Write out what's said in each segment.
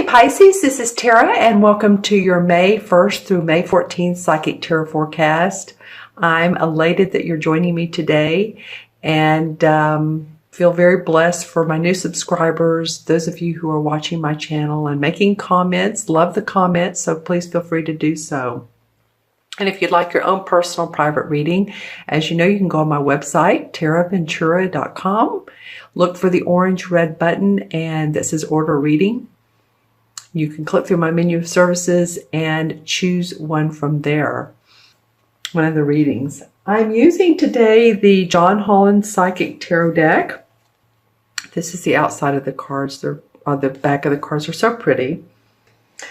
Pisces, this is Tara, and welcome to your May 1st through May 14th Psychic Tarot Forecast. I'm elated that you're joining me today, and feel very blessed for my new subscribers, those of you who are watching my channel and making comments. Love the comments, so please feel free to do so. And if you'd like your own personal private reading, as you know, you can go on my website, taraventura.com. Look for the orange red button and that says order reading. You can click through my menu of services and choose one from there, one of the readings. I'm using today the John Holland Psychic Tarot deck. This is the outside of the cards. They're on the back of the cards are so pretty.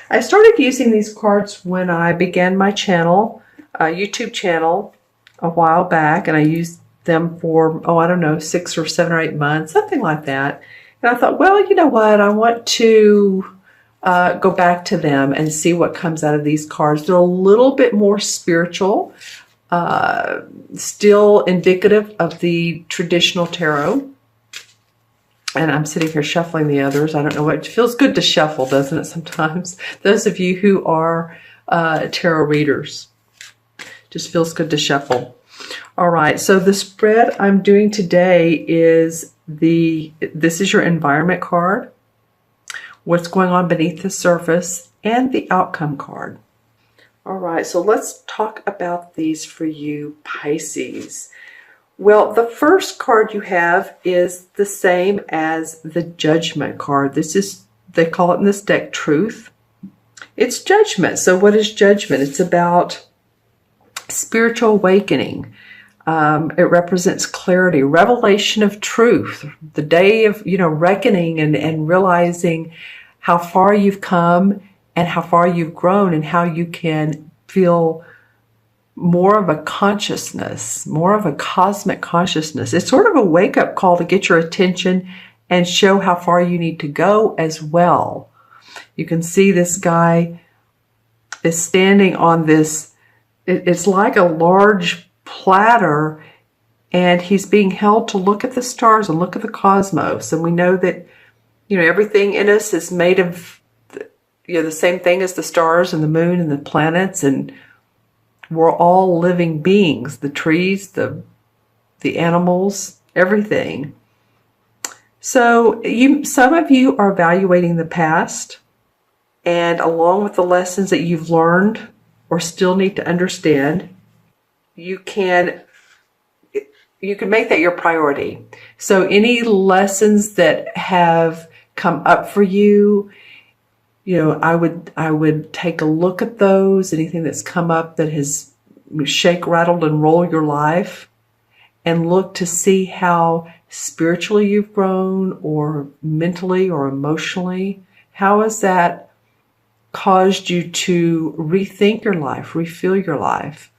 I started using these cards when I began my channel, YouTube channel, a while back, and I used them for, I don't know, 6 or 7 or 8 months, something like that. And I thought, well, you know what, I want to go back to them and see what comes out of these cards. They're a little bit more spiritual, still indicative of the traditional tarot. And I'm sitting here shuffling the others. I don't know what, it feels good to shuffle, doesn't it, sometimes? Those of you who are tarot readers, just feels good to shuffle. All right, so the spread I'm doing today is this is your environment card, what's going on beneath the surface, and the outcome card. All right, so let's talk about these for you, Pisces. Well, the first card you have is the same as the Judgment card. This is, they call it in this deck, Truth. It's Judgment. So what is Judgment? It's about spiritual awakening. It represents clarity, revelation of truth, the day of, reckoning and realizing how far you've come and how far you've grown and how you can feel more of a consciousness, more of a cosmic consciousness. It's sort of a wake-up call to get your attention and show how far you need to go as well. You can see this guy is standing on this, it's like a large platter, and he's being held to look at the stars and look at the cosmos. And we know that, everything in us is made of, the same thing as the stars and the moon and the planets, and we're all living beings, the trees, the animals, everything. So some of you are evaluating the past, and along with the lessons that you've learned or still need to understand, you can make that your priority. So any lessons that have come up for you, I would take a look at those, anything that's come up that has shake, rattled, and rolled your life, and look to see how spiritually you've grown, or mentally or emotionally. How has that caused you to rethink your life, refill your life?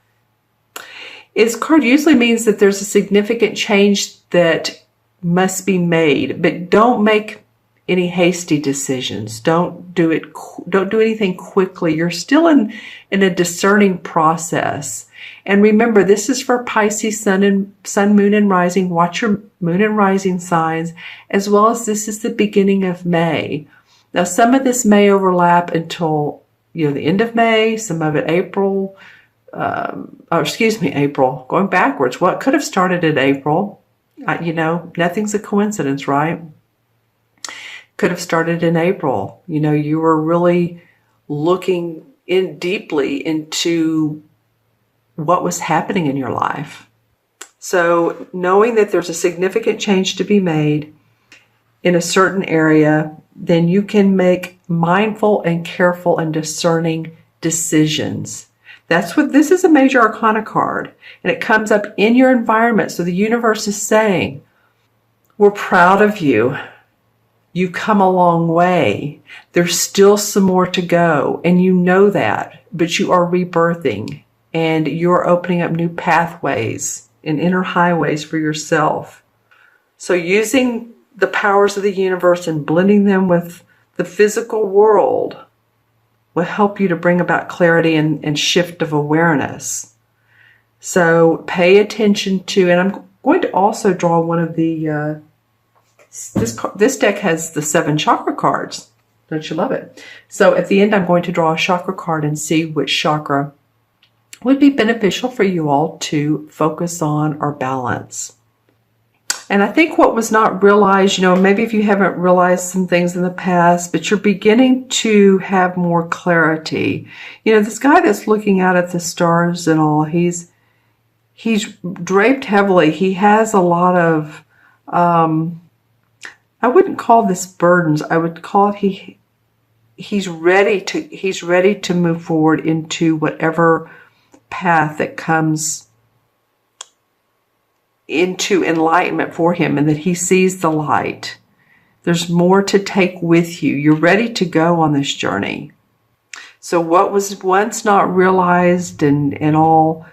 This card usually means that there's a significant change that must be made, but don't make any hasty decisions. Don't do anything quickly. You're still in a discerning process. And remember, this is for Pisces sun, moon, and rising. Watch your moon and rising signs, as well as this is the beginning of May. Now, some of this may overlap until, the end of May, some of it April, April, going backwards. What could have started in April? Nothing's a coincidence, right? Could have started in April. You were really looking in deeply into what was happening in your life. So knowing that there's a significant change to be made in a certain area, then you can make mindful and careful and discerning decisions. That's what this is, a major arcana card, and it comes up in your environment. So the universe is saying, we're proud of you. You come a long way. There's still some more to go, and you know that, but you are rebirthing, and you're opening up new pathways and inner highways for yourself. So using the powers of the universe and blending them with the physical world will help you to bring about clarity and shift of awareness. So pay attention to, and I'm going to also draw one of the, this deck has the 7 chakra cards. Don't you love it? So at the end, I'm going to draw a chakra card and see which chakra would be beneficial for you all to focus on or balance. And I think what was not realized, maybe if you haven't realized some things in the past, but you're beginning to have more clarity. This guy that's looking out at the stars and all, he's draped heavily. He has a lot of, I wouldn't call this burdens. I would call it he's ready to move forward into whatever path that comes into enlightenment for him, and that he sees the light. There's more to take with you. You're ready to go on this journey. So what was once not realized and all,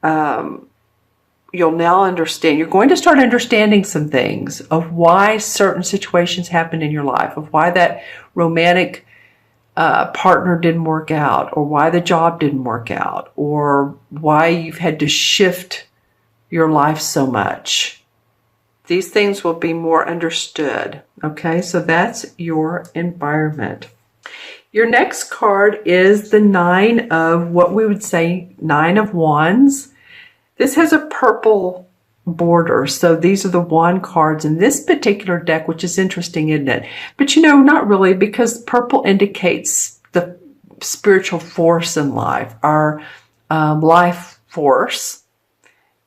you'll now understand. You're going to start understanding some things of why certain situations happened in your life, of why that romantic partner didn't work out, or why the job didn't work out, or why you've had to shift your life so much. These things will be more understood. Okay, so that's your environment. Your next card is the Nine of, what we would say, Nine of Wands. This has a purple border. So these are the wand cards in this particular deck, which is interesting, isn't it? But not really, because purple indicates the spiritual force in life, our life force.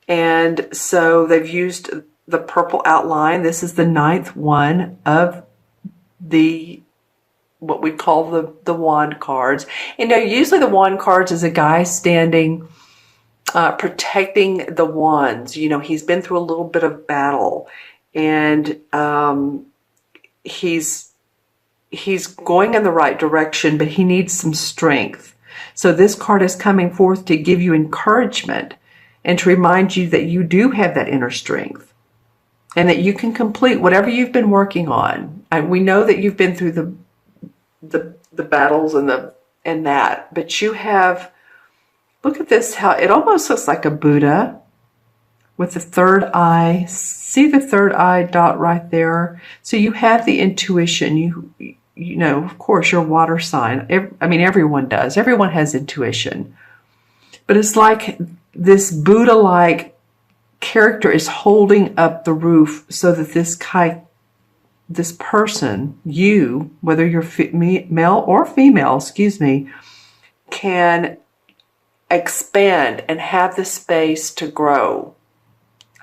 And so they've used the purple outline. This is the ninth one of what we call the wand cards. Usually the wand cards is a guy standing, protecting the wands. He's been through a little bit of battle, and he's going in the right direction, but he needs some strength. So this card is coming forth to give you encouragement and to remind you that you do have that inner strength and that you can complete whatever you've been working on. And we know that you've been through the battles and that, but you have, look at this, how it almost looks like a Buddha with the third eye. See the third eye dot right there? So you have the intuition. Of course, you're a water sign. Everyone does. Everyone has intuition. But it's like this Buddha-like character is holding up the roof so that this person, you, whether you're male or female, can expand and have the space to grow.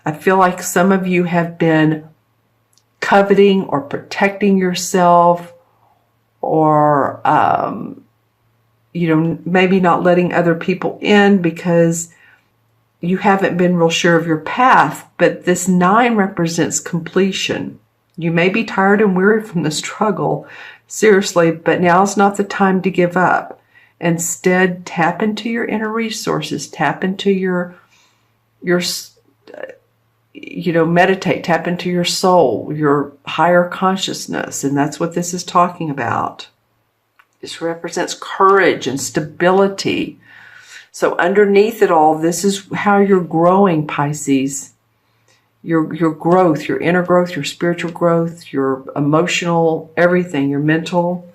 I feel like some of you have been coveting or protecting yourself, or maybe not letting other people in because you haven't been real sure of your path. But this 9 represents completion. You may be tired and weary from the struggle, seriously, but now's not the time to give up. Instead, tap into your inner resources, tap into your meditate, tap into your soul, your higher consciousness. And that's what this is talking about. This represents courage and stability. So underneath it all, this is how you're growing, Pisces. Your growth, your inner growth, your spiritual growth, your emotional, everything, your mental.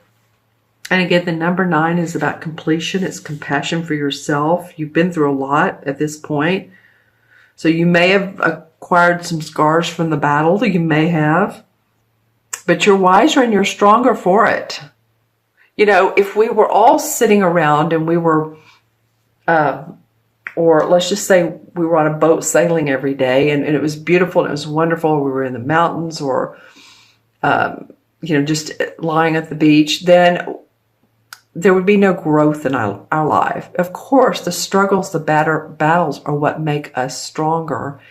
And again, the number 9 is about completion. It's compassion for yourself. You've been through a lot at this point. So you may have acquired some scars from the battle. You may have. But you're wiser and you're stronger for it. If we were all sitting around and we were, or let's just say we were on a boat sailing every day and it was beautiful and it was wonderful. We were in the mountains or, just lying at the beach, then there would be no growth in our life. Of course, the struggles, the battles are what make us stronger.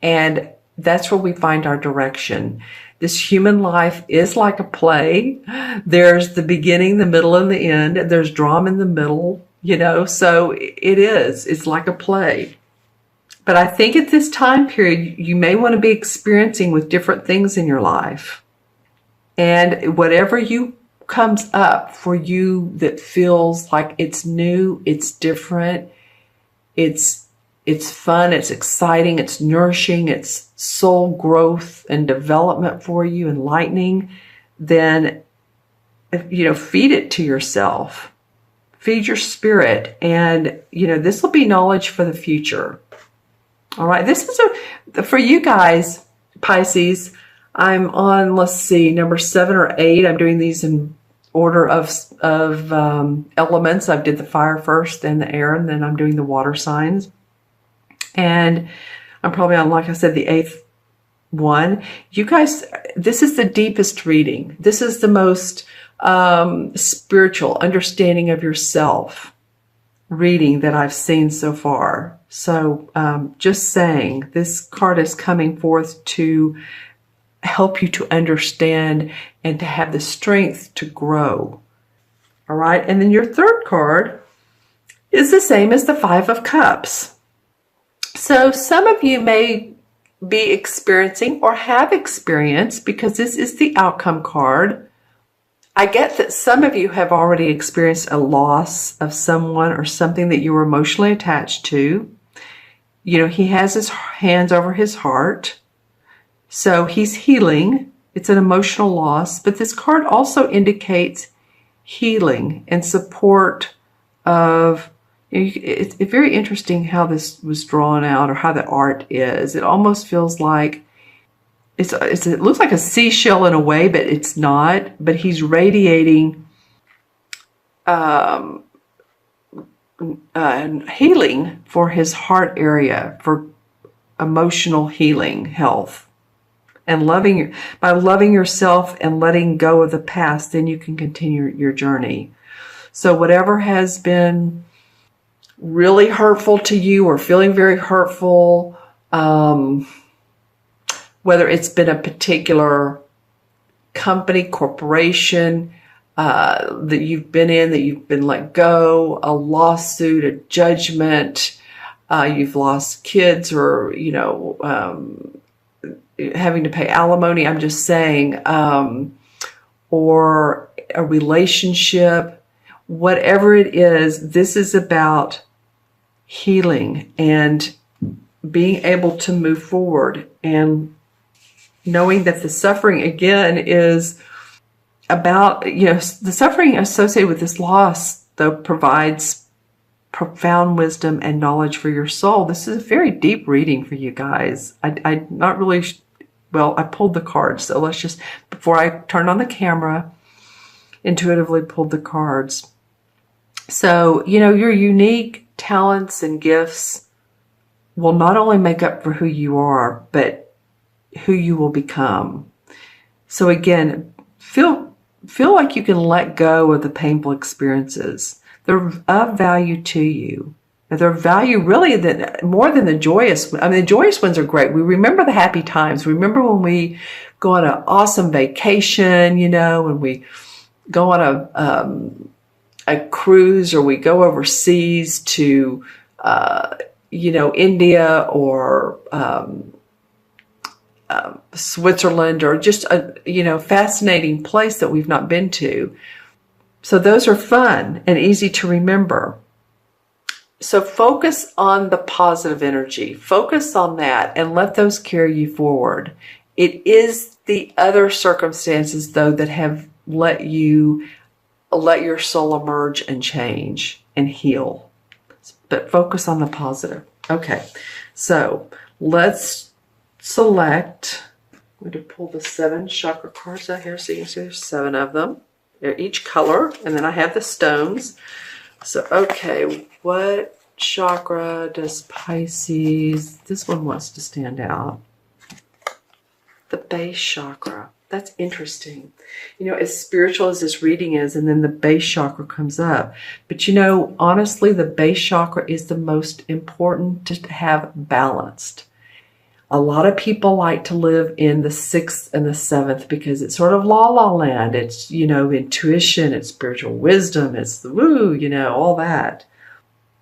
And that's where we find our direction. This human life is like a play. There's the beginning, the middle, and the end. There's drama in the middle, so it is. It's like a play. But I think at this time period, you may want to be experiencing with different things in your life. And whatever comes up for you that feels like it's new, it's different, it's fun, it's exciting, it's nourishing, it's soul growth and development for you, enlightening, then feed it to yourself. Feed your spirit. And, this will be knowledge for the future. All right. This is for you guys, Pisces. I'm on, let's see, number 7 or 8. I'm doing these in order of elements. I did the fire first, then the air, and then I'm doing the water signs. And I'm probably on, like I said, the 8th one. You guys, this is the deepest reading. This is the most spiritual understanding of yourself reading that I've seen so far. So just saying, this card is coming forth to help you to understand and to have the strength to grow. All right. And then your third card is the same as the 5 of Cups. So some of you may be experiencing or have experienced, because this is the outcome card. I get that some of you have already experienced a loss of someone or something that you were emotionally attached to. He has his hands over his heart. So he's healing. It's an emotional loss. But this card also indicates healing and support of, it's very interesting how this was drawn out, or how the art is. It almost feels like, it looks like a seashell in a way, but it's not. But he's radiating healing for his heart area, for emotional healing, health. And by loving yourself and letting go of the past, then you can continue your journey. So whatever has been really hurtful to you, or feeling very hurtful, whether it's been a particular company, corporation that you've been in, that you've been let go, a lawsuit, a judgment, you've lost kids, or, having to pay alimony, I'm just saying, or a relationship, whatever it is, this is about healing and being able to move forward, and knowing that the suffering, again, is about, the suffering associated with this loss, though, provides profound wisdom and knowledge for your soul. This is a very deep reading for you guys. I not really, I pulled the cards. So let's just, before I turned on the camera, intuitively pulled the cards. So, your unique talents and gifts will not only make up for who you are, but who you will become. So again, feel like you can let go of the painful experiences. They're of value to you. They're of value really more than the joyous. I mean, the joyous ones are great. We remember the happy times. Remember when we go on an awesome vacation, when we go on a cruise, or we go overseas to, India, or Switzerland, or just a, fascinating place that we've not been to. So those are fun and easy to remember. So focus on the positive energy. Focus on that and let those carry you forward. It is the other circumstances, though, that have let your soul emerge and change and heal. But focus on the positive. Okay, so let's select. I'm going to pull the 7 chakra cards out here so you can see there's 7 of them. They're each color, and then I have the stones. So, okay, what chakra does Pisces, this one wants to stand out. The base chakra. That's interesting. As spiritual as this reading is, and then the base chakra comes up. But honestly, the base chakra is the most important to have balanced. A lot of people like to live in the 6th and the 7th because it's sort of la land. It's, intuition, it's spiritual wisdom, it's the woo, all that.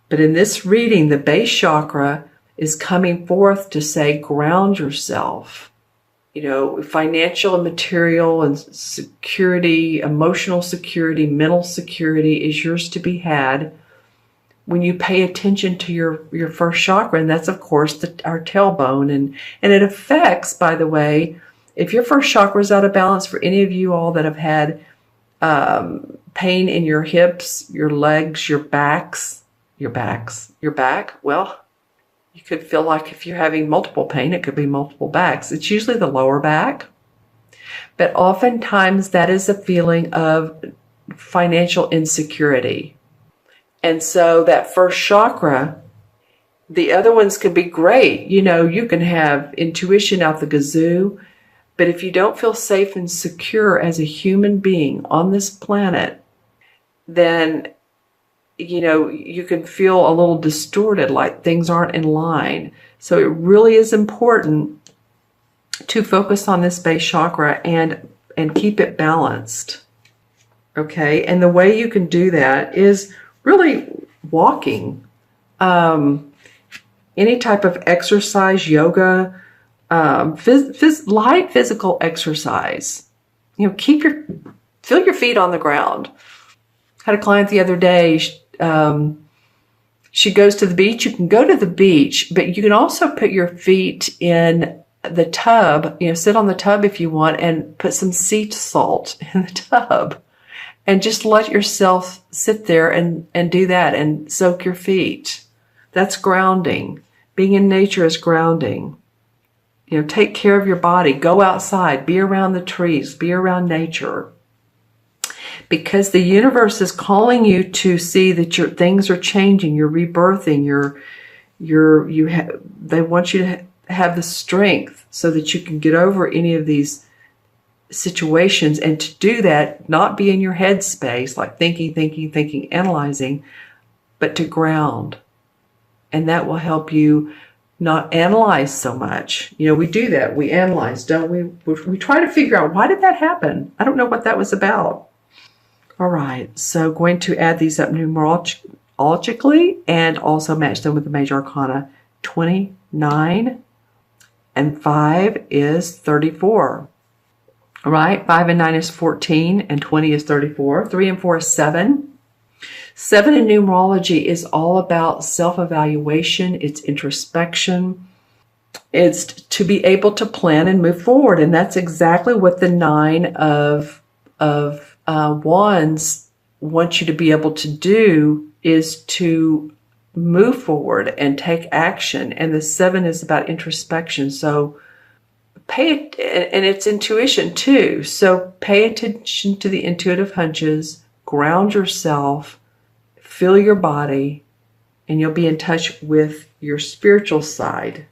But in this reading, the base chakra is coming forth to say, ground yourself. Financial and material and security, emotional security, mental security is yours to be had when you pay attention to your first chakra. And that's, of course, our tailbone. And it affects, by the way, if your first chakra is out of balance, for any of you all that have had pain in your hips, your legs, your back. Well, you could feel like if you're having multiple pain, it could be multiple backs. It's usually the lower back, but oftentimes that is a feeling of financial insecurity. And so that first chakra, the other ones could be great. You know, you can have intuition out the gazoo, but if you don't feel safe and secure as a human being on this planet, then, you know, you can feel a little distorted, like things aren't in line. So it really is important to focus on this base chakra and keep it balanced. Okay, and the way you can do that is really walking, any type of exercise, yoga, light physical exercise. You know, feel your feet on the ground. Had a client the other day. She goes to the beach. You can go to the beach, but you can also put your feet in the tub. You know, sit on the tub if you want, and put some sea salt in the tub. And just let yourself sit there and do that and soak your feet. That's grounding. Being in nature is grounding. You know, take care of your body. Go outside. Be around the trees. Be around nature. Because the universe is calling you to see that your things are changing. You're rebirthing. They want you to have the strength so that you can get over any of these situations, and to do that, not be in your head space, like thinking, analyzing, but to ground. And that will help you not analyze so much. You know, we do that. We analyze, don't we? We try to figure out, why did that happen? I don't know what that was about. All right, so going to add these up numerologically and also match them with the major arcana. 29 and 5 is 34. All right, 5 and 9 is 14, and 20 is 34. 3 and 4 is 7. 7 in numerology is all about self-evaluation. It's introspection. It's to be able to plan and move forward, and that's exactly what the 9 of Wands wants you to be able to do, is to move forward and take action. And the 7 is about introspection. So and it's intuition too. So pay attention to the intuitive hunches, ground yourself, feel your body, and you'll be in touch with your spiritual side.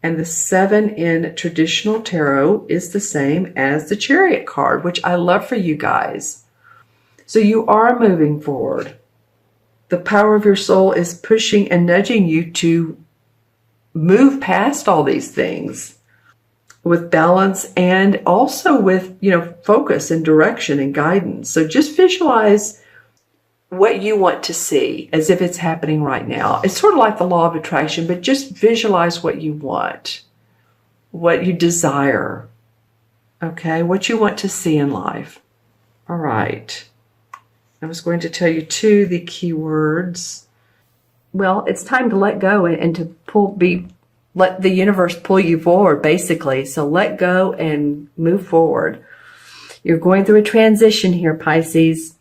And the 7 in traditional tarot is the same as the Chariot card, which I love for you guys. So you are moving forward. The power of your soul is pushing and nudging you to move past all these things with balance, and also with, you know, focus and direction and guidance. So just visualize what you want to see as if it's happening right now. It's sort of like the law of attraction, but just visualize what you want, what you desire, okay, what you want to see in life. All right. I was going to tell you too the keywords. Well, it's time to let go and to let the universe pull you forward, basically. So let go and move forward. You're going through a transition here, Pisces.